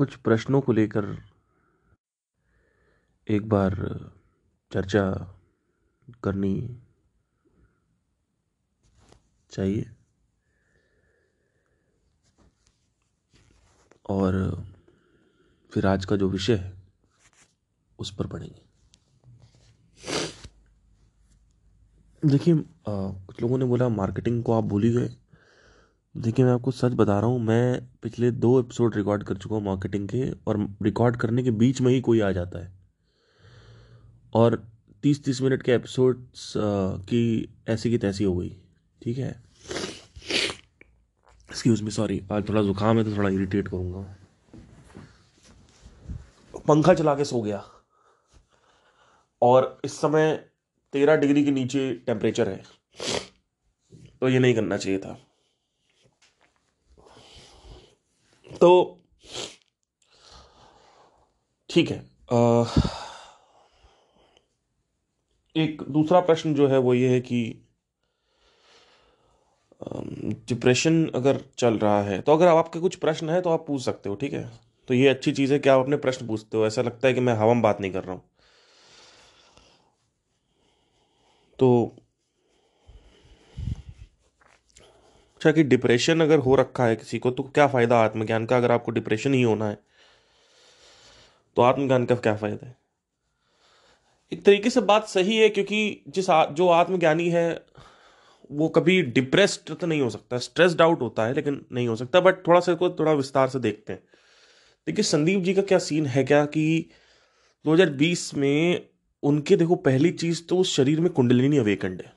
कुछ प्रश्नों को लेकर एक बार चर्चा करनी चाहिए और फिर आज का जो विषय है उस पर पढ़ेंगे। देखिए, कुछ लोगों ने बोला मार्केटिंग को आप भूल ही गए। देखिए, मैं आपको सच बता रहा हूँ, मैं पिछले 2 एपिसोड रिकॉर्ड कर चुका हूँ मार्केटिंग के, और रिकॉर्ड करने के बीच में ही कोई आ जाता है और 30-30 मिनट के एपिसोड्स की ऐसी की तैसी हो गई। ठीक है, एक्सक्यूज मी, सॉरी, आज थोड़ा जुकाम है तो थोड़ा इरिटेट करूँगा। पंखा चला के सो गया और इस समय 13 डिग्री के नीचे टेम्परेचर है, तो ये नहीं करना चाहिए था। तो ठीक है, एक दूसरा प्रश्न जो है वो ये है कि डिप्रेशन अगर चल रहा है तो अगर आपके कुछ प्रश्न है तो आप पूछ सकते हो। ठीक है, तो ये अच्छी चीज़ है कि आप अपने प्रश्न पूछते हो। ऐसा लगता है कि मैं हवा में बात नहीं कर रहा हूँ। तो अच्छा, कि डिप्रेशन अगर हो रखा है किसी को तो क्या फ़ायदा आत्मज्ञान का? अगर आपको डिप्रेशन ही होना है तो आत्मज्ञान का क्या फ़ायदा है? एक तरीके से बात सही है, क्योंकि जो आत्मज्ञानी है वो कभी डिप्रेस्ड तो नहीं हो सकता, स्ट्रेस्ड आउट होता है लेकिन नहीं हो सकता। बट थोड़ा सा को थोड़ा विस्तार से देखते हैं। देखिए, संदीप जी का क्या सीन है, क्या कि 2020 में उनके, देखो, पहली चीज तो उस शरीर में कुंडलिनी अवेकंड है।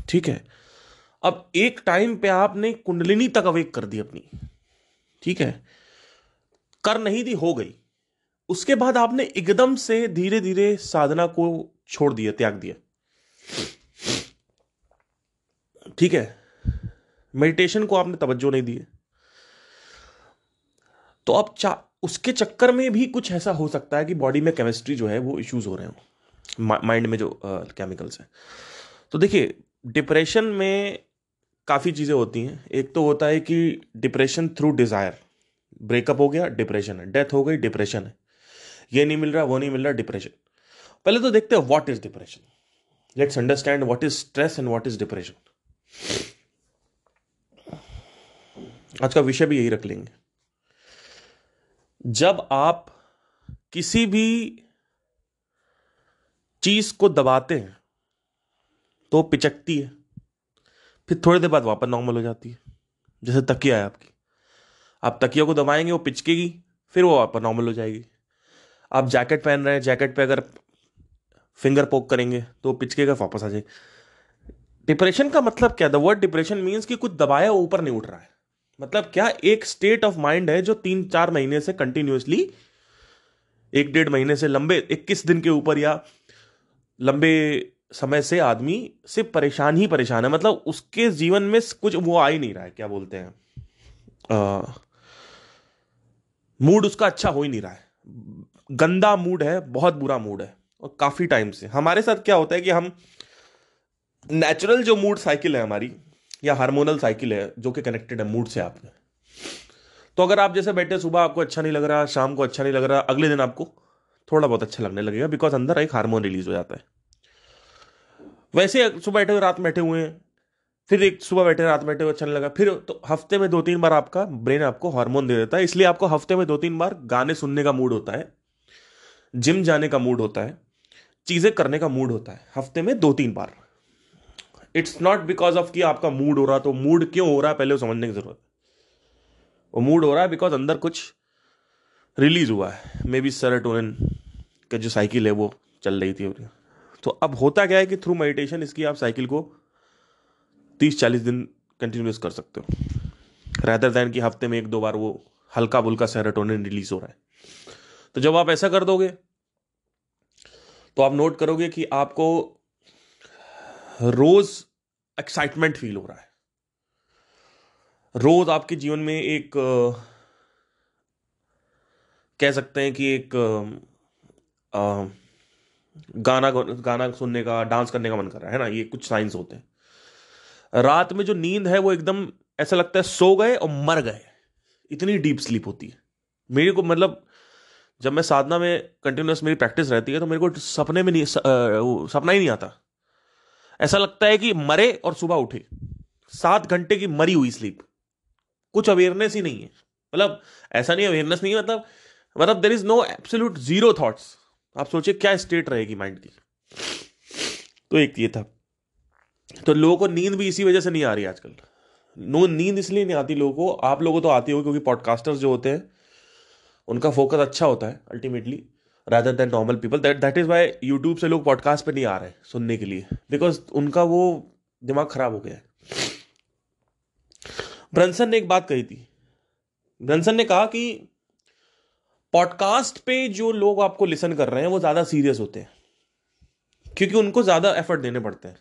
ठीक है, अब एक टाइम पे आपने कुंडलिनी तक अवेक कर दी अपनी। ठीक है, कर नहीं दी, हो गई। उसके बाद आपने एकदम से धीरे धीरे साधना को छोड़ दिया, त्याग दिया। ठीक है, मेडिटेशन को आपने तवज्जो नहीं दी। तो अब उसके चक्कर में भी कुछ ऐसा हो सकता है कि बॉडी में केमिस्ट्री जो है वो इश्यूज हो रहे हो, माइंड में जो केमिकल्स हैं। तो देखिए, डिप्रेशन में काफ़ी चीज़ें होती हैं। एक तो होता है कि डिप्रेशन थ्रू डिज़ायर, ब्रेकअप हो गया डिप्रेशन है, डेथ हो गई डिप्रेशन है, ये नहीं मिल रहा वो नहीं मिल रहा डिप्रेशन। पहले तो देखते हैं what is depression. Let's understand what is stress and what is depression. आज का विषय भी यही रख लेंगे। जब आप किसी भी चीज को दबाते हैं तो पिचकती है, फिर थोड़ी देर बाद वापस नॉर्मल हो जाती है। जैसे तकिया है आपकी, आप तकिया को दबाएंगे वो पिचकेगी, फिर वो वापस नॉर्मल हो जाएगी। आप जैकेट पहन रहे हैं, जैकेट पे अगर फिंगर पोक करेंगे तो पिचकेगा, वापस आ जाएगी। डिप्रेशन का मतलब क्या? द वर्ड डिप्रेशन मीन्स कि कुछ दबाया ऊपर नहीं उठ रहा है। मतलब क्या? एक स्टेट ऑफ माइंड है जो 3-4 महीने से कंटिन्यूसली, 1-1.5 महीने से, लंबे 21 दिन के ऊपर या लंबे समय से आदमी सिर्फ परेशान ही परेशान है। मतलब उसके जीवन में कुछ वो आ ही नहीं रहा है, क्या बोलते हैं, मूड उसका अच्छा हो ही नहीं रहा है। गंदा मूड है, बहुत बुरा मूड है, और काफी टाइम से। हमारे साथ क्या होता है कि हम नेचुरल जो मूड साइकिल है हमारी, या हार्मोनल साइकिल है जो कि कनेक्टेड है मूड से आपने। तो अगर आप जैसे बैठे, सुबह आपको अच्छा नहीं लग रहा, शाम को अच्छा नहीं लग रहा, अगले दिन आपको थोड़ा बहुत अच्छा लगने लगेगा, बिकॉज अंदर एक हार्मोन रिलीज हो जाता है। वैसे सुबह बैठे हुए रात में बैठे हुए हैं, फिर एक सुबह बैठे रात में बैठे हुए अच्छा नहीं लगा, फिर तो हफ्ते में 2-3 बार आपका ब्रेन आपको हार्मोन दे देता है। इसलिए आपको हफ्ते में 2-3 बार गाने सुनने का मूड होता है, जिम जाने का मूड होता है, चीजें करने का मूड होता है, हफ्ते में 2-3 बार। इट्स नॉट बिकॉज ऑफ कि आपका मूड हो रहा, तो मूड क्यों हो रहा है पहले वो समझने की जरूरत है। वो मूड हो रहा है बिकॉज अंदर कुछ रिलीज हुआ है, मे बी सेरोटोनिन का जो साइकिल है वो चल रही थी। तो अब होता क्या है कि थ्रू मेडिटेशन इसकी आप साइकिल को 30-40 दिन कंटिन्यूस कर सकते हो, रैदर दैन कि हफ्ते में 1-2 बार वो हल्का बुल्का सेरोटोनिन रिलीज हो रहा है। तो जब आप ऐसा कर दोगे तो आप नोट करोगे कि आपको रोज एक्साइटमेंट फील हो रहा है। रोज आपके जीवन में एक कह सकते हैं कि एक गाना गाना सुनने का, डांस करने का मन कर रहा है ना, ये कुछ साइंस होते हैं। रात में जो नींद है वो एकदम ऐसा लगता है सो गए और मर गए, इतनी डीप स्लीप होती है। मेरे को मतलब जब मैं साधना में कंटिन्यूस मेरी प्रैक्टिस रहती है तो मेरे को सपने में नहीं वो सपना ही नहीं आता। ऐसा लगता है कि मरे और सुबह उठे, 7 घंटे की मरी हुई स्लीप, कुछ अवेयरनेस ही नहीं है। मतलब ऐसा नहीं अवेयरनेस नहीं है, मतलब there is no absolute zero thoughts. आप सोचिए क्या स्टेट रहेगी माइंड की। तो एक ये था। तो लोगों को नींद भी इसी वजह से नहीं आ रही आजकल। नींद इसलिए नहीं आती लोगों को, आप लोगों को तो आती हो क्योंकि पॉडकास्टर्स जो होते हैं उनका फोकस अच्छा होता है ultimately, rather than normal people. That is why YouTube से लोग पॉडकास्ट पे नहीं आ रहे हैं सुनने के लिए, बिकॉज उनका वो दिमाग खराब हो गया है। ब्रंसन ने एक बात कही थी। ब्रंसन ने कहा कि पॉडकास्ट पे जो लोग आपको लिसन कर रहे हैं वो ज्यादा सीरियस होते हैं, क्योंकि उनको ज्यादा एफर्ट देने पड़ते हैं।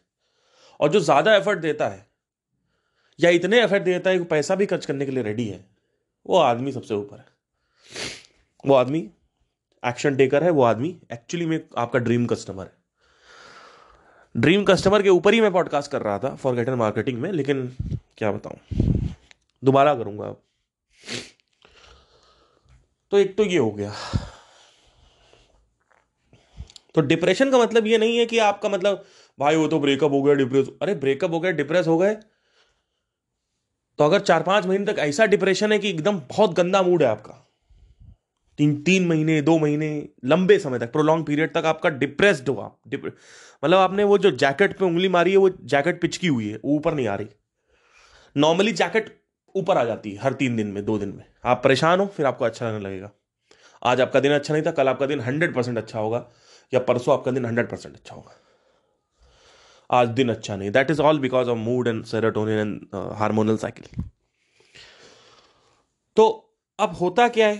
और जो ज्यादा एफर्ट देता है या इतने एफर्ट देता है कि पैसा भी खर्च करने के लिए रेडी है, वो आदमी सबसे ऊपर है। वो आदमी एक्शन टेकर है, वो आदमी एक्चुअली में आपका ड्रीम कस्टमर है। ड्रीम कस्टमर के ऊपर ही मैं पॉडकास्ट कर रहा था फॉरगेटन मार्केटिंग में, लेकिन क्या बताऊं, दोबारा करूंगा अब। तो एक तो ये हो गया। तो डिप्रेशन का मतलब ये नहीं है कि आपका मतलब भाई वो तो ब्रेकअप हो गया डिप्रेस, अरे ब्रेकअप हो गया डिप्रेस हो गए तो अगर 4-5 महीने तक ऐसा डिप्रेशन है कि एकदम बहुत गंदा मूड है आपका, 3 3 महीने 2 महीने लंबे समय तक प्रोलॉन्ग पीरियड तक आपका डिप्रेस्ड हो आप, मतलब आपने वो जो जैकेट पे उंगली मारी है वो जैकेट पिचकी हुई है, ऊपर नहीं आ रही। नॉर्मली जैकेट ऊपर आ जाती है हर 3 दिन में 2 दिन में। आप परेशान हो फिर आपको अच्छा लगने लगेगा। आज आपका दिन अच्छा नहीं था, कल आपका दिन 100% अच्छा होगा, या परसों आपका दिन 100% अच्छा होगा। आज दिन अच्छा नहीं, that is all because of mood and serotonin and hormonal cycle. तो अब होता क्या है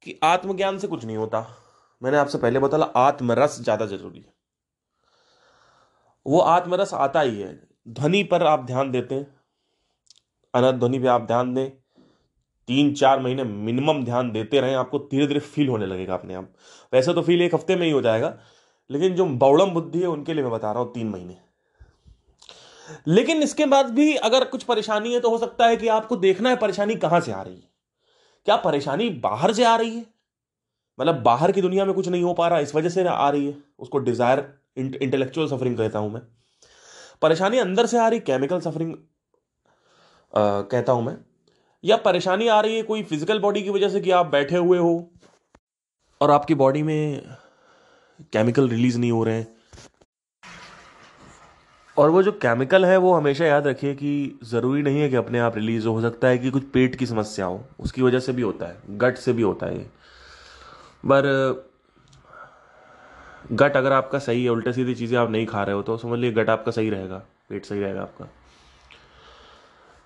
कि आत्मज्ञान से कुछ नहीं होता। मैंने आपसे पहले बताया आत्मरस ज्यादा जरूरी है। वो आत्मरस आता ही है, ध्वनि पर आप ध्यान देते हैं, अनंत ध्वनि पे आप ध्यान दें, 3-4 महीने मिनिमम ध्यान देते रहें, आपको धीरे धीरे फील होने लगेगा अपने आप। वैसे तो फील एक हफ्ते में ही हो जाएगा, लेकिन जो बौड़म बुद्धि है उनके लिए मैं बता रहा हूं 3 महीने। लेकिन इसके बाद भी अगर कुछ परेशानी है तो हो सकता है कि आपको देखना है परेशानी कहां से आ रही है। क्या परेशानी बाहर से आ रही है, मतलब बाहर की दुनिया में कुछ नहीं हो पा रहा इस वजह से आ रही है, उसको डिजायर इंटेलेक्चुअल सफरिंग कहता हूं मैं। परेशानी अंदर से आ रही, केमिकल सफरिंग कहता हूं मैं। या परेशानी आ रही है कोई फिजिकल बॉडी की वजह से कि आप बैठे हुए हो और आपकी बॉडी में केमिकल रिलीज नहीं हो रहे हैं। और वो जो केमिकल है वो हमेशा याद रखिए कि ज़रूरी नहीं है कि अपने आप रिलीज हो सकता है कि कुछ पेट की समस्या हो, उसकी वजह से भी होता है, गट से भी होता है। पर गट अगर आपका सही है, उल्टे सीधी चीज़ें आप नहीं खा रहे हो तो समझ लीजिए गट आपका सही रहेगा, पेट सही रहेगा आपका।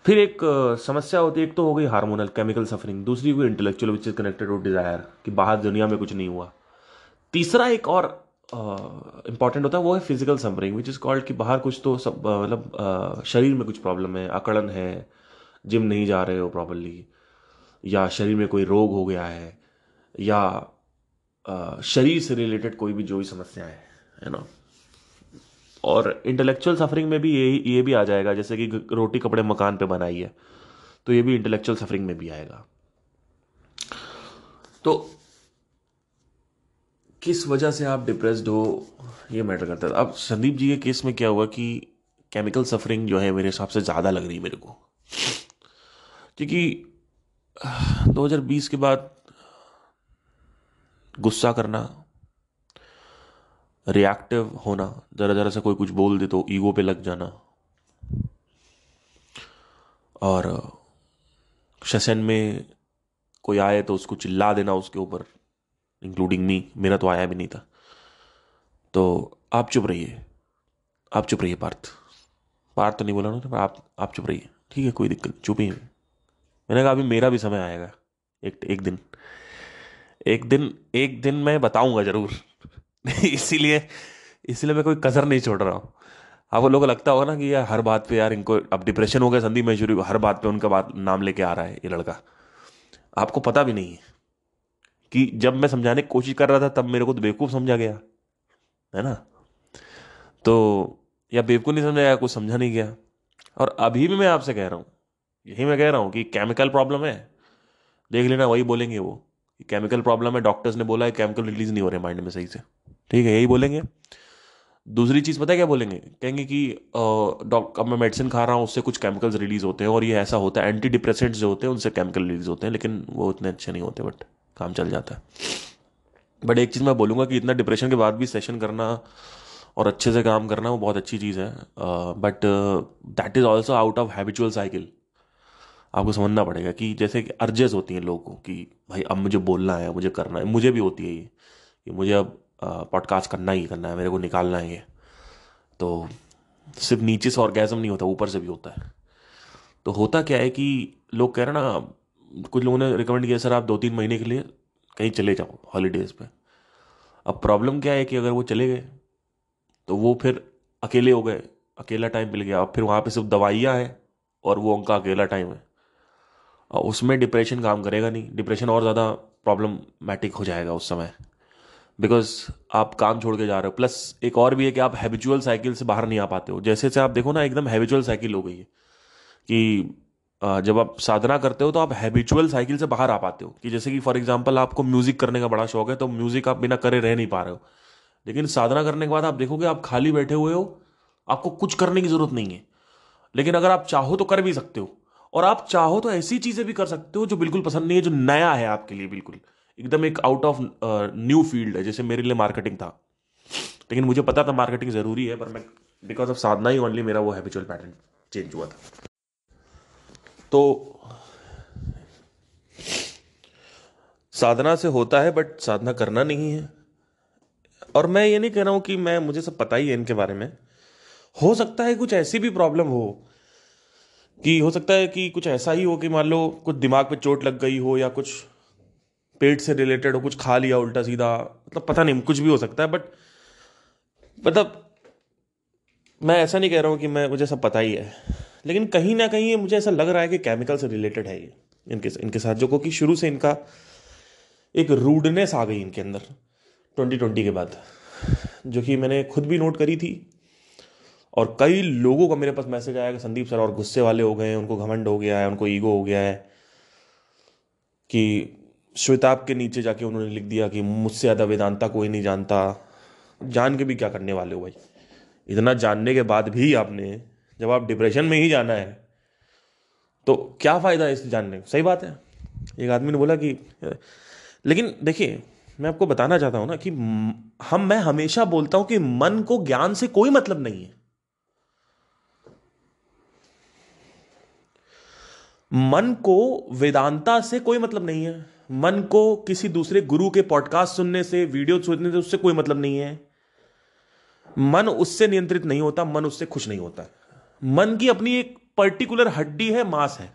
फिर एक समस्या होती है, एक तो हो गई हार्मोनल केमिकल सफरिंग, दूसरी कोई intellectual which is connected to desire कि बाहर दुनिया में कुछ नहीं हुआ। तीसरा एक और इंपॉर्टेंट होता है, वो है physical suffering which is called कि बाहर कुछ तो सब मतलब शरीर में कुछ प्रॉब्लम है, अकड़न है, जिम नहीं जा रहे हो प्रॉपरली, या शरीर में कोई रोग हो गया है, या शरीर से रिलेटेड कोई भी जो भी समस्या है ना। और इंटेलेक्चुअल सफरिंग में भी ये भी आ जाएगा, जैसे कि रोटी कपड़े मकान पे बनाई है, तो ये भी इंटेलेक्चुअल सफरिंग में भी आएगा। तो किस वजह से आप डिप्रेस्ड हो ये मैटर करता है। अब संदीप जी के केस में क्या हुआ कि केमिकल सफरिंग जो है मेरे हिसाब से ज़्यादा लग रही है मेरे को, क्योंकि 2020 के बाद गुस्सा करना, रिएक्टिव होना, ज़रा ज़रा से कोई कुछ बोल दे तो ईगो पे लग जाना, और सेशन में कोई आए तो उसको चिल्ला देना उसके ऊपर, इंक्लूडिंग मी, मेरा तो आया भी नहीं था। तो आप चुप रहिए, आप चुप रहिए पार्थ, पार्थ तो नहीं बोला ना, आप चुप रहिए, ठीक है कोई दिक्कत नहीं, चुप ही हूँ। मैंने कहा अभी मेरा भी समय आएगा, एक दिन, एक दिन मैं बताऊंगा जरूर। इसीलिए इसीलिए मैं कोई कसर नहीं छोड़ रहा हूँ। आपको लोगों को लगता होगा ना कि यार हर बात पे यार इनको अब डिप्रेशन हो गया संदीप महेश्वरी, हर बात पे उनका बात नाम लेके आ रहा है ये लड़का। आपको पता भी नहीं है कि जब मैं समझाने की कोशिश कर रहा था तब मेरे को तो बेवकूफ़ समझा गया, है ना। तो या बेवकूफ़ नहीं समझा या कुछ समझा नहीं गया। और अभी भी मैं आपसे कह रहा हूँ, यही मैं कह रहा हूँ कि केमिकल प्रॉब्लम है, देख लेना, वही बोलेंगे वो, केमिकल प्रॉब्लम है, डॉक्टर्स ने बोला है केमिकल रिलीज नहीं हो रहे माइंड में सही से, ठीक है, यही बोलेंगे। दूसरी चीज़ पता है क्या बोलेंगे? कहेंगे कि डॉक्टर, अब मैं मेडिसिन खा रहा हूँ उससे कुछ केमिकल्स रिलीज होते हैं, और ये ऐसा होता है, एंटी डिप्रेसेंट्स जो होते हैं उनसे केमिकल रिलीज होते हैं, लेकिन वो उतने अच्छे नहीं होते, बट काम चल जाता है। बट एक चीज़ मैं बोलूँगा कि इतना डिप्रेशन के बाद भी सेशन करना और अच्छे से काम करना वो बहुत अच्छी चीज़ है, but that is also out of habitual cycle. आपको समझना पड़ेगा कि जैसे कि अर्जेस होती हैं लोगों को कि भाई अब मुझे बोलना है, मुझे करना है, मुझे भी होती है ये कि मुझे अब पॉडकास्ट करना ही करना है, मेरे को निकालना है ये। तो सिर्फ नीचे से ऑर्गेजम नहीं होता, ऊपर से भी होता है। तो होता क्या है कि लोग कह रहे हैं ना, कुछ लोगों ने रिकमेंड किया सर आप 2-3 महीने के लिए कहीं चले जाओ हॉलीडेज पे। अब प्रॉब्लम क्या है कि अगर वो चले गए तो वो फिर अकेले हो गए, अकेला टाइम मिल गया, अब फिर वहाँ पे सिर्फ दवाइयाँ हैं और वो उनका अकेला टाइम है, और उसमें डिप्रेशन काम करेगा नहीं, डिप्रेशन और ज़्यादा प्रॉब्लमैटिक हो जाएगा उस समय, बिकॉज आप काम छोड़ के जा रहे हो। प्लस एक और भी है कि आप हैबिचुअल साइकिल से बाहर नहीं आ पाते हो। जैसे से आप देखो ना, एकदम हैबिचुअल साइकिल हो गई है कि जब आप साधना करते हो तो आप हैबिचुअल साइकिल से बाहर आ पाते हो। कि जैसे कि फॉर एग्जांपल आपको म्यूजिक करने का बड़ा शौक है, तो म्यूजिक आप बिना करे रह नहीं पा रहे हो, लेकिन साधना करने के बाद आप देखोगे आप खाली बैठे हुए हो, आपको कुछ करने की जरूरत नहीं है, लेकिन अगर आप चाहो तो कर भी सकते हो। और आप चाहो तो ऐसी चीजें भी कर सकते हो जो बिल्कुल पसंद नहीं है, जो नया है आपके लिए, बिल्कुल एकदम एक आउट ऑफ न्यू फील्ड है। जैसे मेरे लिए मार्केटिंग था, लेकिन मुझे पता था मार्केटिंग जरूरी है, पर मैं because of Sadhana he only मेरा वो हैबिचुअल पैटर्न चेंज हुआ था। तो साधना से होता है, बट साधना करना नहीं है। और मैं ये नहीं कह रहा हूं कि मैं, मुझे सब पता ही है इनके बारे में। हो सकता है कुछ ऐसी भी प्रॉब्लम हो कि, हो सकता है कि कुछ ऐसा ही हो कि मान लो कुछ दिमाग पे चोट लग गई हो, या कुछ पेट से रिलेटेड हो, कुछ खा लिया उल्टा सीधा, मतलब पता नहीं, कुछ भी हो सकता है। बट मतलब मैं ऐसा नहीं कह रहा हूँ कि मैं, मुझे सब पता ही है, लेकिन कहीं ना कहीं ये मुझे ऐसा लग रहा है कि केमिकल से रिलेटेड है ये, इनके इनके साथ, जो कि शुरू से इनका एक रूडनेस आ गई इनके अंदर 2020 के बाद, जो कि मैंने खुद भी नोट करी थी। और कई लोगों का मेरे पास मैसेज आया कि संदीप सर और गुस्से वाले हो गए हैं, उनको घमंड हो गया है, उनको ईगो हो गया है, कि श्वेताब के नीचे जाके उन्होंने लिख दिया कि मुझसे ज़्यादा वेदांता कोई नहीं जानता। जान के भी क्या करने वाले हो भाई? इतना जानने के बाद भी आपने, जब आप डिप्रेशन में ही जाना है तो क्या फ़ायदा है इस जानने का? सही बात है। एक आदमी ने बोला कि, लेकिन देखिए मैं आपको बताना चाहता हूं ना कि मैं हमेशा बोलता हूं कि मन को ज्ञान से कोई मतलब नहीं है। मन को वेदांता से कोई मतलब नहीं है। मन को किसी दूसरे गुरु के पॉडकास्ट सुनने से, वीडियो सुनने से, उससे कोई मतलब नहीं है। मन उससे नियंत्रित नहीं होता, मन उससे खुश नहीं होता। मन की अपनी एक पर्टिकुलर हड्डी है, मांस है।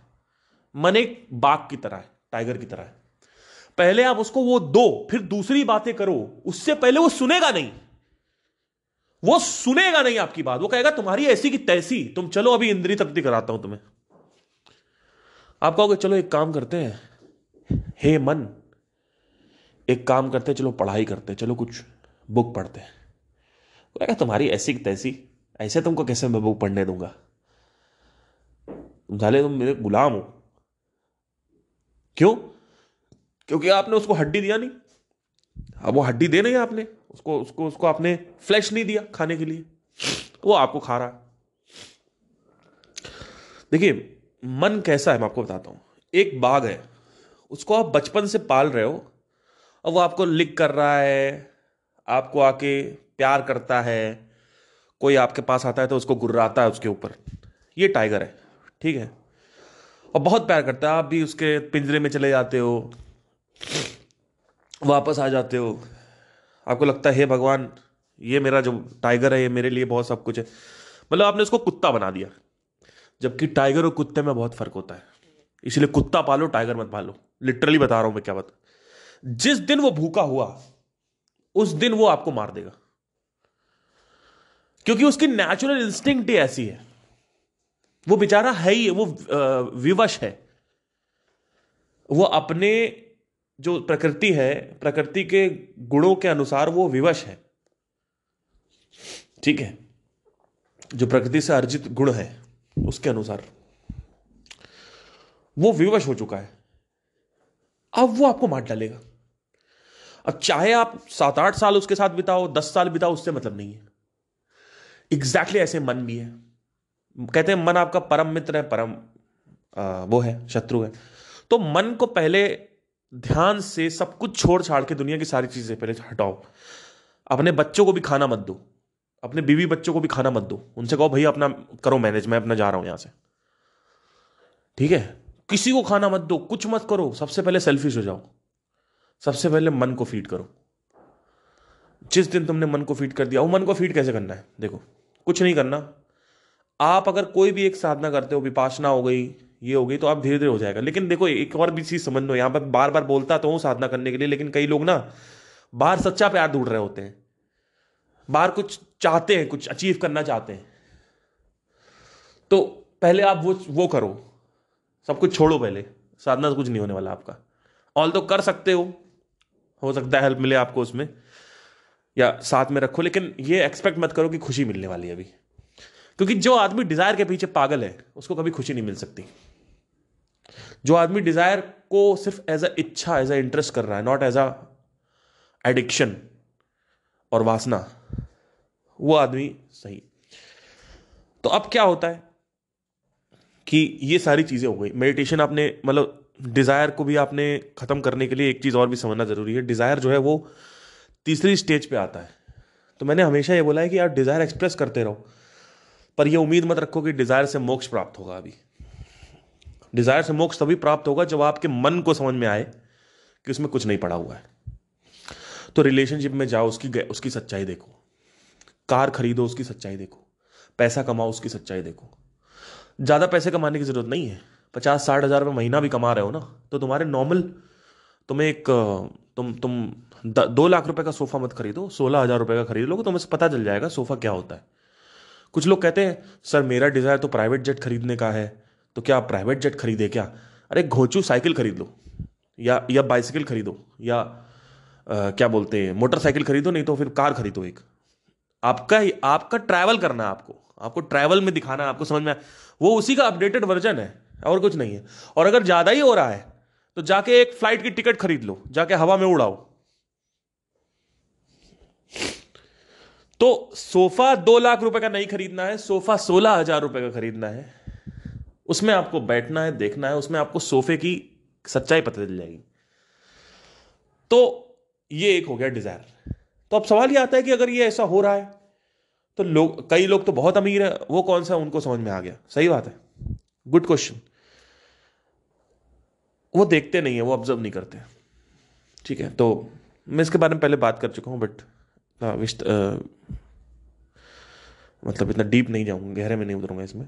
मन एक बाघ की तरह है, टाइगर की तरह है। पहले आप उसको वो दो, फिर दूसरी बातें करो, उससे पहले वो सुनेगा नहीं। वो सुनेगा नहीं आपकी बात, वो कहेगा तुम्हारी ऐसी की तैसी, तुम चलो अभी इंद्री तृप्ति कराता हूं तुम्हें। आप कहोगे चलो एक काम करते हैं, हे मन एक काम करते हैं, चलो पढ़ाई करते हैं, चलो कुछ बुक पढ़ते हैं। वो कहेगा तुम्हारी ऐसी की तैसी, ऐसे तुमको कैसे मैं बुक पढ़ने दूंगा? तुम साले, तुम मेरे गुलाम हो। क्यों? क्योंकि आपने उसको हड्डी दिया नहीं। अब वो हड्डी दे नहीं आपने उसको, उसको आपने फ्लैश नहीं दिया खाने के लिए, वो आपको खा रहा है। देखिए मन कैसा है मैं आपको बताता हूं। एक बाघ है, उसको आप बचपन से पाल रहे हो, और वो आपको लिक कर रहा है, आपको आके प्यार करता है, कोई आपके पास आता है तो उसको गुर्राता है उसके ऊपर। ये टाइगर है, ठीक है, और बहुत प्यार करता है। आप भी उसके पिंजरे में चले जाते हो, वापस आ जाते हो, आपको लगता है हे भगवान, ये मेरा जो टाइगर है ये मेरे लिए बहुत सब कुछ है। मतलब आपने उसको कुत्ता बना दिया, जबकि टाइगर और कुत्ते में बहुत फर्क होता है। इसलिए कुत्ता पालो, टाइगर मत पालो। लिटरली बता रहा हूं मैं, क्या बता, जिस दिन वो भूखा हुआ उस दिन वो आपको मार देगा, क्योंकि उसकी नेचुरल इंस्टिंक्ट ही ऐसी है। वो बेचारा है ही, वो विवश है। वो अपने जो प्रकृति है, प्रकृति के गुणों के अनुसार वो विवश है, ठीक है, जो प्रकृति से अर्जित गुण है उसके अनुसार वो विवश हो चुका है। अब वो आपको मार डालेगा। अब चाहे आप 7-8 साल उसके साथ बिताओ, 10 साल बिताओ, उससे मतलब नहीं है। एग्जैक्टली ऐसे मन भी है। कहते हैं मन आपका परम मित्र है, परम वो है शत्रु है। तो मन को पहले ध्यान से सब कुछ छोड़ छाड़ के, दुनिया की सारी चीजें पहले हटाओ। अपने बच्चों को भी खाना मत दो, अपने बीवी बच्चों को भी खाना मत दो, उनसे कहो भैया अपना करो मैनेज, मैं अपना जा रहा हूं यहां से, ठीक है। किसी को खाना मत दो, कुछ मत करो, सबसे पहले सेल्फिश हो जाओ। सबसे पहले मन को फीड करो। जिस दिन तुमने मन को फीड कर दिया, वो मन को फीड कैसे करना है, देखो कुछ नहीं करना। आप अगर कोई भी एक साधना करते हो, विपासना हो गई, ये हो गई, तो आप धीरे धीरे हो जाएगा। लेकिन देखो एक और भी चीज समझ लो, यहां पर बार बार बोलता तो हूं साधना करने के लिए, लेकिन कई लोग ना बाहर सच्चा प्यार ढूंढ रहे होते हैं, बाहर कुछ चाहते हैं, कुछ अचीव करना चाहते हैं। तो पहले आप वो करो, सब कुछ छोड़ो पहले। साधना से कुछ नहीं होने वाला आपका। ऑल तो कर सकते हो सकता है हेल्प मिले आपको उसमें, या साथ में रखो, लेकिन ये एक्सपेक्ट मत करो कि खुशी मिलने वाली है अभी। क्योंकि जो आदमी डिजायर के पीछे पागल है, उसको कभी खुशी नहीं मिल सकती। जो आदमी डिजायर को सिर्फ एज अ इच्छा, एज अ इंटरेस्ट कर रहा है, नॉट एज अ एडिक्शन और वासना, वो आदमी सही। तो अब क्या होता है कि ये सारी चीजें हो गई। मेडिटेशन आपने मतलब डिजायर को भी आपने खत्म करने के लिए एक चीज और भी समझना जरूरी है। डिजायर जो है वो तीसरी स्टेज पे आता है। तो मैंने हमेशा ये बोला है कि आप डिजायर एक्सप्रेस करते रहो, पर ये उम्मीद मत रखो कि डिजायर से मोक्ष प्राप्त होगा। अभी डिजायर से मोक्ष तभी प्राप्त होगा जब आपके मन को समझ में आए कि उसमें कुछ नहीं पड़ा हुआ है। तो रिलेशनशिप में जाओ, उसकी सच्चाई देखो। कार खरीदो, उसकी सच्चाई देखो। पैसा कमाओ, उसकी सच्चाई देखो। ज्यादा पैसे कमाने की जरूरत नहीं है। 50-60 हज़ार रुपये महीना भी कमा रहे हो ना, तो तुम्हारे नॉर्मल, तुम्हें एक तुम 2 लाख रुपए का सोफा मत खरीदो, 16 हज़ार रुपए का खरीद लो, तुम्हें पता चल जाएगा सोफा क्या होता है। कुछ लोग कहते हैं सर मेरा डिजायर तो प्राइवेट जेट खरीदने का है, तो क्या आप प्राइवेट जेट खरीदे क्या? अरे घोंचू साइकिल खरीद लो, या बाइसिकल खरीदो, या क्या बोलते हैं मोटरसाइकिल खरीदो, नहीं तो फिर कार खरीदो एक। आपका ट्रैवल करना है, आपको ट्रैवल में दिखाना है, आपको समझ में वो उसी का अपडेटेड वर्जन है और कुछ नहीं है। और अगर ज्यादा ही हो रहा है तो जाके एक फ्लाइट की टिकट खरीद लो, जाके हवा में उड़ाओ। तो सोफा 2 लाख रुपए का नहीं खरीदना है, सोफा 16 हज़ार रुपए का खरीदना है। उसमें आपको बैठना है, देखना है, उसमें आपको सोफे की सच्चाई पता चल जाएगी। तो ये एक हो गया डिजायर। तो अब सवाल ये आता है कि अगर ये ऐसा हो रहा है तो कई लोग तो बहुत अमीर है, वो कौन सा उनको समझ में आ गया, सही बात है, गुड क्वेश्चन। वो देखते नहीं है, वो ऑब्जर्व नहीं करते, ठीक है। तो मैं इसके बारे में पहले बात कर चुका हूं, बट मतलब इतना डीप नहीं जाऊंगा, गहरे में नहीं उतरूंगा इसमें।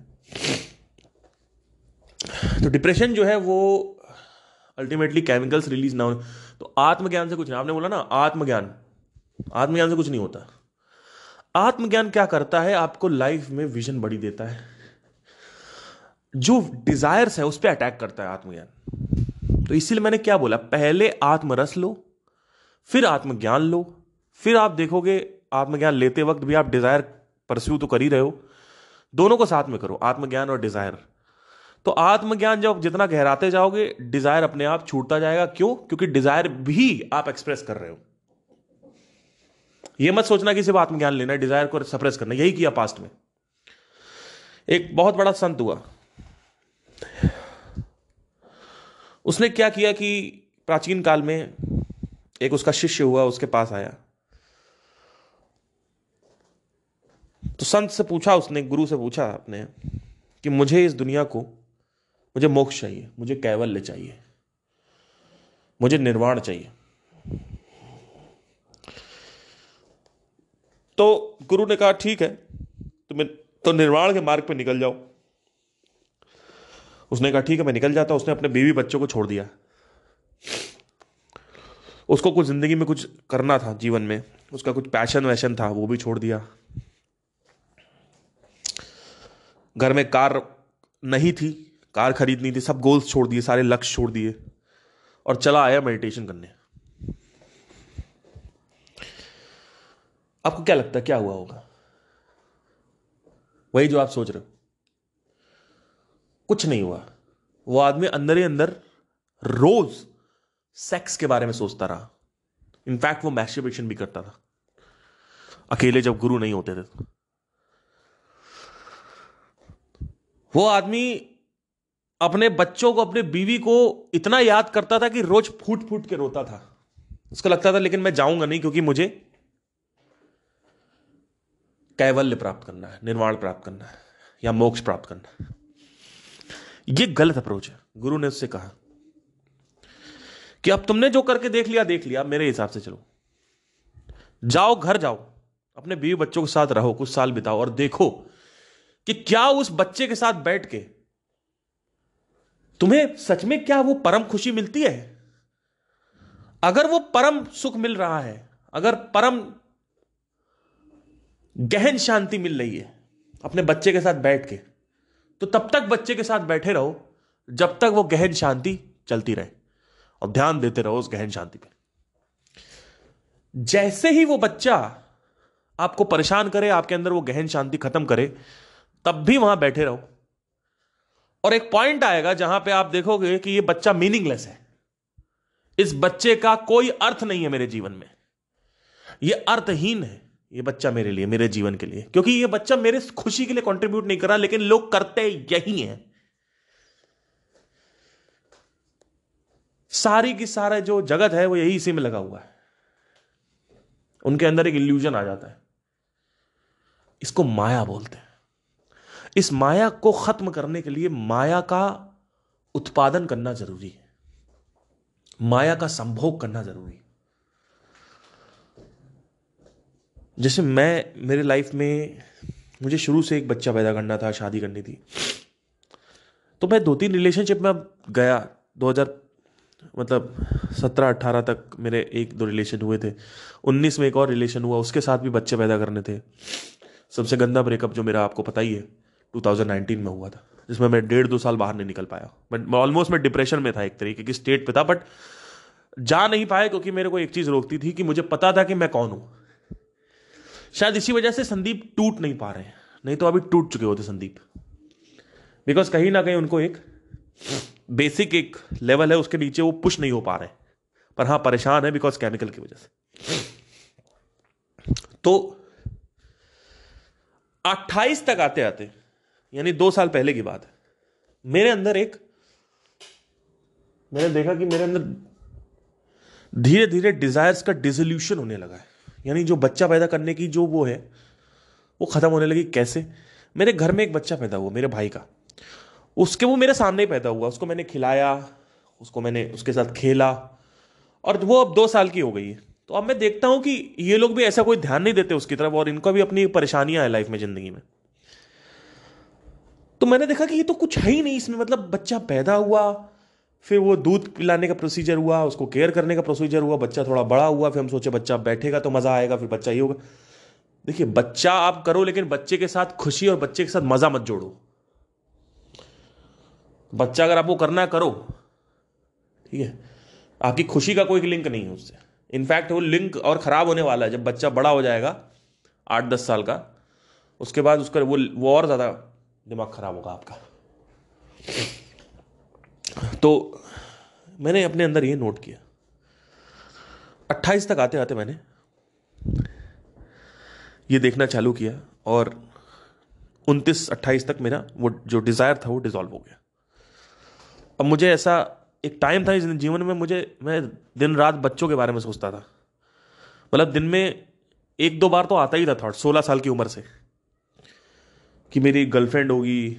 तो डिप्रेशन जो है वो अल्टीमेटली केमिकल्स रिलीज ना हो। तो आत्मज्ञान से कुछ नहीं, आपने बोला ना आत्मज्ञान से कुछ नहीं होता। आत्मज्ञान क्या करता है, आपको लाइफ में विजन बड़ी देता है। जो डिजायर्स है उस पर अटैक करता है आत्मज्ञान। तो इसीलिए मैंने क्या बोला, पहले आत्मरस लो, फिर आत्मज्ञान लो। फिर आप देखोगे आत्मज्ञान लेते वक्त भी आप डिजायर परस्यू तो कर ही रहे हो, दोनों को साथ में करो, आत्मज्ञान और डिजायर। तो आत्मज्ञान जब जितना गहराते जाओगे, डिजायर अपने आप छूटता जाएगा। क्यों? क्योंकि डिजायर भी आप एक्सप्रेस कर रहे हो। यह मत सोचना कि सिर्फ आत्मज्ञान लेना है, डिजायर को सप्रेस करना। यही किया पास्ट में। एक बहुत बड़ा संत हुआ, उसने क्या किया कि प्राचीन काल में एक उसका शिष्य हुआ, उसके पास आया। तो संत से पूछा, उसने गुरु से पूछा अपने कि मुझे इस दुनिया को, मुझे मोक्ष चाहिए, मुझे कैवल्य चाहिए, मुझे निर्वाण चाहिए। तो गुरु ने कहा ठीक है, तुम्हें तो निर्वाण के मार्ग पे निकल जाओ। उसने कहा ठीक है मैं निकल जाता हूं। उसने अपने बीवी बच्चों को छोड़ दिया। उसको कुछ जिंदगी में कुछ करना था, जीवन में उसका कुछ पैशन वैशन था, वो भी छोड़ दिया। घर में कार नहीं थी, कार खरीदनी थी, सब गोल्स छोड़ दिए, सारे लक्ष्य छोड़ दिए और चला आया मेडिटेशन करने। आपको क्या लगता है क्या हुआ होगा? वही जो आप सोच रहे हो, कुछ नहीं हुआ। वो आदमी अंदर ही अंदर रोज सेक्स के बारे में सोचता रहा। इनफैक्ट वो मैस्टरबेशन भी करता था अकेले, जब गुरु नहीं होते थे। वो आदमी अपने बच्चों को, अपने बीवी को इतना याद करता था कि रोज फूट फूट के रोता था। उसको लगता था लेकिन मैं जाऊंगा नहीं, क्योंकि मुझे कैवल्य प्राप्त करना है, निर्वाण प्राप्त करना है, या मोक्ष प्राप्त करना है। ये गलत अप्रोच है। गुरु ने उससे कहा कि अब तुमने जो करके देख लिया, मेरे हिसाब से चलो, जाओ घर जाओ, अपने बीवी बच्चों के साथ रहो, कुछ साल बिताओ और देखो कि क्या उस बच्चे के साथ बैठ के तुम्हें सच में क्या वो परम खुशी मिलती है। अगर वो परम सुख मिल रहा है, अगर परम गहन शांति मिल रही है अपने बच्चे के साथ बैठ के, तो तब तक बच्चे के साथ बैठे रहो जब तक वो गहन शांति चलती रहे, और ध्यान देते रहो उस गहन शांति पे। जैसे ही वो बच्चा आपको परेशान करे, आपके अंदर वो गहन शांति खत्म करे, तब भी वहां बैठे रहो। और एक पॉइंट आएगा जहां पे आप देखोगे कि ये बच्चा मीनिंगलेस है, इस बच्चे का कोई अर्थ नहीं है मेरे जीवन में, ये अर्थहीन है ये बच्चा मेरे लिए, मेरे जीवन के लिए, क्योंकि ये बच्चा मेरे खुशी के लिए कंट्रीब्यूट नहीं कर रहा, लेकिन लोग करते यही हैं। सारी की सारा जो जगत है वो यही इसी में लगा हुआ है। उनके अंदर एक इल्यूजन आ जाता है, इसको माया बोलते हैं। इस माया को खत्म करने के लिए माया का उत्पादन करना जरूरी है, माया का संभोग करना जरूरी है। जैसे मेरे लाइफ में मुझे शुरू से एक बच्चा पैदा करना था, शादी करनी थी, तो मैं 2-3 रिलेशनशिप में गया। 17-18 तक मेरे 1-2 रिलेशन हुए थे। 19 में एक और रिलेशन हुआ, उसके साथ भी बच्चे पैदा करने थे। सबसे गंदा ब्रेकअप जो मेरा आपको पता ही है 2019 में हुआ था, जिसमें मैं 1.5-2 साल बाहर नहीं निकल पाया। मैं ऑलमोस्ट मैं डिप्रेशन में था, एक तरीके की स्टेट पे था, बट जा नहीं पाया क्योंकि मेरे को एक चीज रोकती थी कि मुझे पता था कि मैं कौन हूं। शायद इसी वजह से संदीप टूट नहीं पा रहे हैं, नहीं तो अभी टूट चुके होते संदीप। बिकॉज कहीं ना कहीं उनको एक बेसिक एक लेवल है, उसके नीचे वो पुश नहीं हो पा रहे, पर हां परेशान है बिकॉज केमिकल की वजह से। तो 28 तक आते आते, यानी 2 साल पहले की बात है, मैंने देखा कि मेरे अंदर धीरे धीरे डिजायर्स का डिसोल्यूशन होने लगा है। यानी जो बच्चा पैदा करने की जो वो है वो खत्म होने लगी। कैसे? मेरे घर में एक बच्चा पैदा हुआ मेरे भाई का, वो मेरे सामने ही पैदा हुआ, उसको मैंने खिलाया, उसको मैंने उसके साथ खेला, और वो अब 2 साल की हो गई है। तो अब मैं देखता हूं कि ये लोग भी ऐसा कोई ध्यान नहीं देते उसकी तरफ, और इनको भी अपनी परेशानियां हैं लाइफ में, जिंदगी में। तो मैंने देखा कि ये तो कुछ है ही नहीं इसमें। मतलब बच्चा पैदा हुआ, फिर वो दूध पिलाने का प्रोसीजर हुआ, उसको केयर करने का प्रोसीजर हुआ, बच्चा थोड़ा बड़ा हुआ, फिर हम सोचे बच्चा बैठेगा तो मजा आएगा, फिर बच्चा ये होगा। देखिए, बच्चा आप करो, लेकिन बच्चे के साथ खुशी और बच्चे के साथ मजा मत जोड़ो। बच्चा अगर आपको करना है करो, ठीक है, आपकी खुशी का कोई लिंक नहीं है उससे। इनफैक्ट वो लिंक और खराब होने वाला है जब बच्चा बड़ा हो जाएगा 8-10 साल का, उसके बाद उसका वो और ज्यादा दिमाग खराब होगा आपका। तो मैंने अपने अंदर ये नोट किया, 28 तक आते आते मैंने ये देखना चालू किया, और 29-28 तक मेरा वो जो डिजायर था वो डिसॉल्व हो गया। अब मुझे ऐसा एक टाइम था इस जीवन में, मैं दिन रात बच्चों के बारे में सोचता था। मतलब दिन में 1-2 बार तो आता ही था थॉट, 16 साल की उम्र से, कि मेरी गर्लफ्रेंड होगी,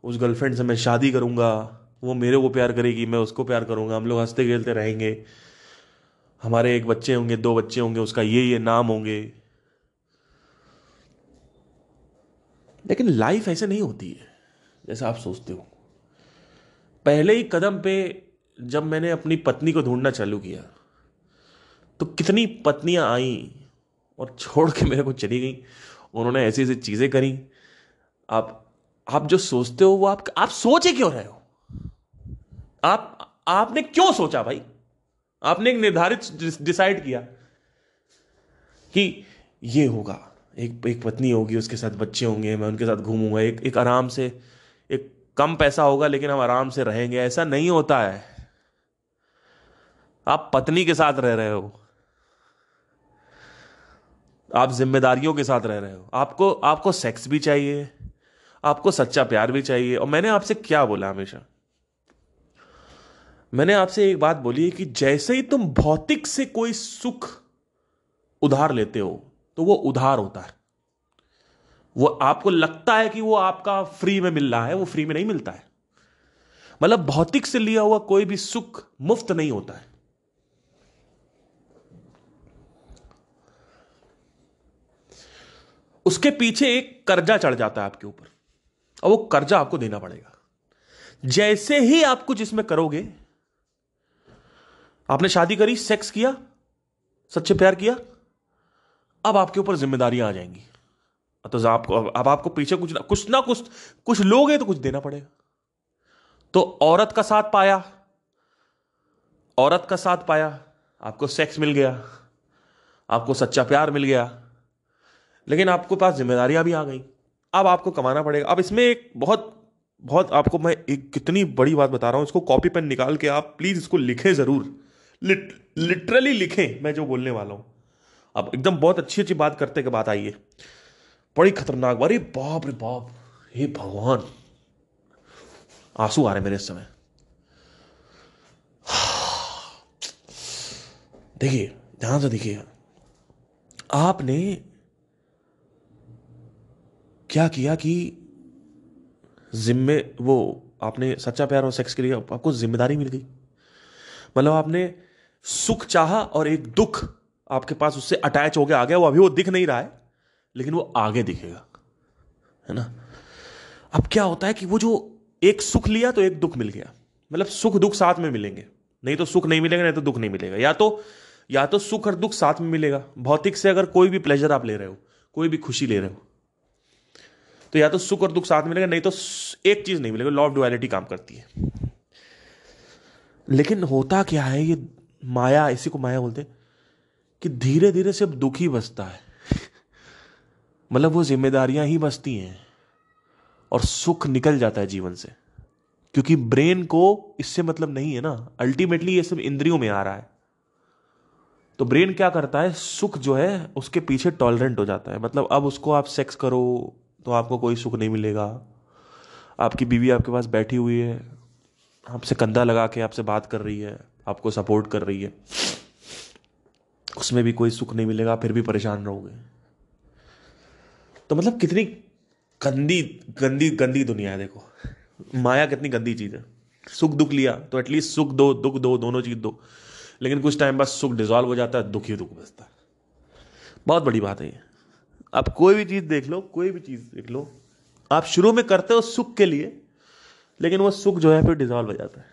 उस गर्लफ्रेंड से मैं शादी करूंगा, वो मेरे को प्यार करेगी, मैं उसको प्यार करूंगा, हम लोग हंसते खेलते रहेंगे, हमारे 1 बच्चे होंगे, 2 बच्चे होंगे, उसका ये नाम होंगे। लेकिन लाइफ ऐसे नहीं होती है जैसा आप सोचते हो। पहले ही कदम पे जब मैंने अपनी पत्नी को ढूंढना चालू किया, तो कितनी पत्नियां आई और छोड़ के मेरे को चली गई। उन्होंने ऐसी ऐसी चीजें करी। आप जो सोचते हो वो आप सोचे क्यों रहे हो? आपने क्यों सोचा भाई? आपने एक निर्धारित डिसाइड किया कि ये होगा, एक पत्नी होगी, उसके साथ बच्चे होंगे, मैं उनके साथ घूमूंगा, एक आराम से, एक कम पैसा होगा लेकिन हम आराम से रहेंगे। ऐसा नहीं होता है। आप पत्नी के साथ रह रहे हो, आप जिम्मेदारियों के साथ रह रहे हो, आपको आपको सेक्स भी चाहिए, आपको सच्चा प्यार भी चाहिए। और मैंने आपसे क्या बोला हमेशा, मैंने आपसे एक बात बोली है कि जैसे ही तुम भौतिक से कोई सुख उधार लेते हो तो वो उधार होता है। वो आपको लगता है कि वो आपका फ्री में मिल रहा है, वो फ्री में नहीं मिलता है। मतलब भौतिक से लिया हुआ कोई भी सुख मुफ्त नहीं होता है। उसके पीछे एक कर्जा चढ़ जाता है आपके ऊपर, और वो कर्जा आपको देना पड़ेगा। जैसे ही आप कुछ इसमें करोगे, आपने शादी करी, सेक्स किया, सच्चे प्यार किया, अब आपके ऊपर जिम्मेदारियां आ जाएंगी। तो आपको अब आपको पीछे कुछ लोगे तो कुछ देना पड़ेगा। तो औरत का साथ पाया, औरत का साथ पाया, आपको सेक्स मिल गया, आपको सच्चा प्यार मिल गया, लेकिन आपके पास जिम्मेदारियां भी आ गई। अब आपको कमाना पड़ेगा। अब इसमें एक बहुत बहुत आपको मैं एक कितनी बड़ी बात बता रहा हूं, इसको कॉपी पेन निकाल के आप प्लीज इसको लिखें जरूर, लिटरली लिखें मैं जो बोलने वाला हूं। अब एकदम बहुत अच्छी अच्छी बात करते के बात आई है, बड़ी खतरनाक। अरे बाप रे बाप, हे भगवान, आंसू आ रहे मेरे इस समय। देखिए, ध्यान से देखिए, आपने क्या किया कि वो आपने सच्चा प्यार और सेक्स के लिए आपको जिम्मेदारी मिल गई। मतलब आपने सुख चाहा और एक दुख आपके पास उससे अटैच हो गया, आ गया। वो अभी वो दिख नहीं रहा है, लेकिन वो आगे दिखेगा, है ना। अब क्या होता है कि वो जो एक सुख लिया तो एक दुख मिल गया। मतलब सुख दुख साथ में मिलेंगे, नहीं तो सुख नहीं मिलेगा, नहीं तो दुख नहीं मिलेगा। या तो सुख और दुख साथ में मिलेगा। भौतिक से अगर कोई भी प्लेजर आप ले रहे हो, कोई भी खुशी ले रहे हो, तो या तो सुख और दुख साथ में मिलेगा, नहीं तो एक चीज नहीं मिलेगा। लॉ ऑफ डुअलिटी काम करती है। लेकिन होता क्या है, ये माया, इसी को माया बोलते हैं, कि धीरे धीरे सिर्फ दुख ही बचता है। मतलब वो जिम्मेदारियां ही बचती हैं और सुख निकल जाता है जीवन से, क्योंकि ब्रेन को इससे मतलब नहीं है ना। अल्टीमेटली ये सब इंद्रियों में आ रहा है। तो ब्रेन क्या करता है, सुख जो है उसके पीछे टॉलरेंट हो जाता है। मतलब अब उसको आप सेक्स करो तो आपको कोई सुख नहीं मिलेगा। आपकी बीवी आपके पास बैठी हुई है, आपसे कंधा लगा के आपसे बात कर रही है, आपको सपोर्ट कर रही है, उसमें भी कोई सुख नहीं मिलेगा, फिर भी परेशान रहोगे। तो मतलब कितनी गंदी गंदी गंदी दुनिया है। देखो, माया कितनी गंदी चीज है। सुख दुख लिया तो एटलीस्ट सुख दो दुख दो, दोनों चीज दो, लेकिन कुछ टाइम बाद सुख डिजॉल्व हो जाता है, दुख ही दुख बचता है। बहुत बड़ी बात है ये। आप कोई भी चीज देख लो, कोई भी चीज देख लो, आप शुरू में करते हो सुख के लिए, लेकिन वो सुख जो है फिर डिजॉल्व हो जाता है,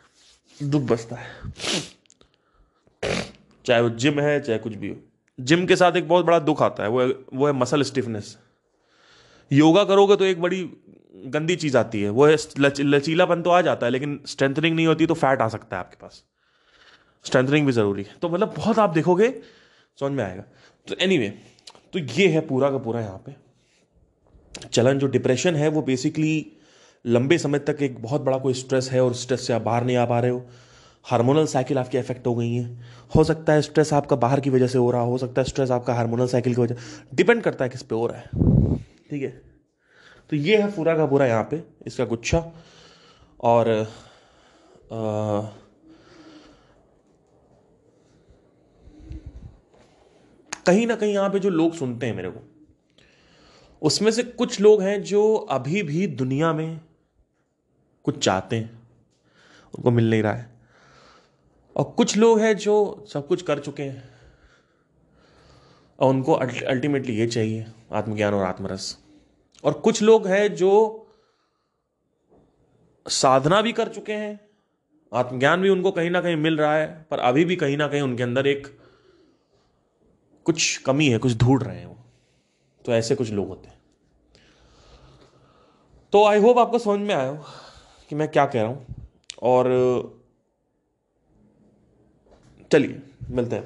दुख बचता है। चाहे वो जिम है, चाहे कुछ भी हो। जिम के साथ एक बहुत बड़ा दुख आता है, वो है मसल स्टिफनेस। योगा करोगे तो एक बड़ी गंदी चीज आती है, वो है लचीलापन तो आ जाता है, लेकिन स्ट्रेंथनिंग नहीं होती, तो फैट आ सकता है आपके पास। स्ट्रेंथनिंग भी जरूरी है। तो मतलब बहुत आप देखोगे, समझ में आएगा। तो एनीवे, तो ये है पूरा का पूरा यहाँ पे चलन। जो डिप्रेशन है वो बेसिकली लंबे समय तक एक बहुत बड़ा कोई स्ट्रेस है, और स्ट्रेस से आप बाहर नहीं आ पा रहे हो। हार्मोनल साइकिल आपकी इफेक्ट हो गई है। हो सकता है स्ट्रेस आपका बाहर की वजह से हो रहा हो सकता है स्ट्रेस आपका हार्मोनल साइकिल की वजह, डिपेंड करता है किस पे हो रहा है। ठीक है, तो ये है पूरा का पूरा यहाँ पे इसका गुच्छा। और कहीं ना कहीं यहाँ पे जो लोग सुनते हैं मेरे को, उसमें से कुछ लोग हैं जो अभी भी दुनिया में कुछ चाहते हैं, उनको मिल नहीं रहा है। और कुछ लोग हैं जो सब कुछ कर चुके हैं और उनको अल्टीमेटली ये चाहिए, आत्मज्ञान और आत्मरस। और कुछ लोग हैं जो साधना भी कर चुके हैं, आत्मज्ञान भी उनको कहीं ना कहीं मिल रहा है, पर अभी भी कहीं ना कहीं उनके अंदर एक कुछ कमी है, कुछ ढूंढ रहे हैं वो। तो ऐसे कुछ लोग होते हैं। तो आई होप आपको समझ में आया हो कि मैं क्या कह रहा हूं। और चलिए मिलते हैं।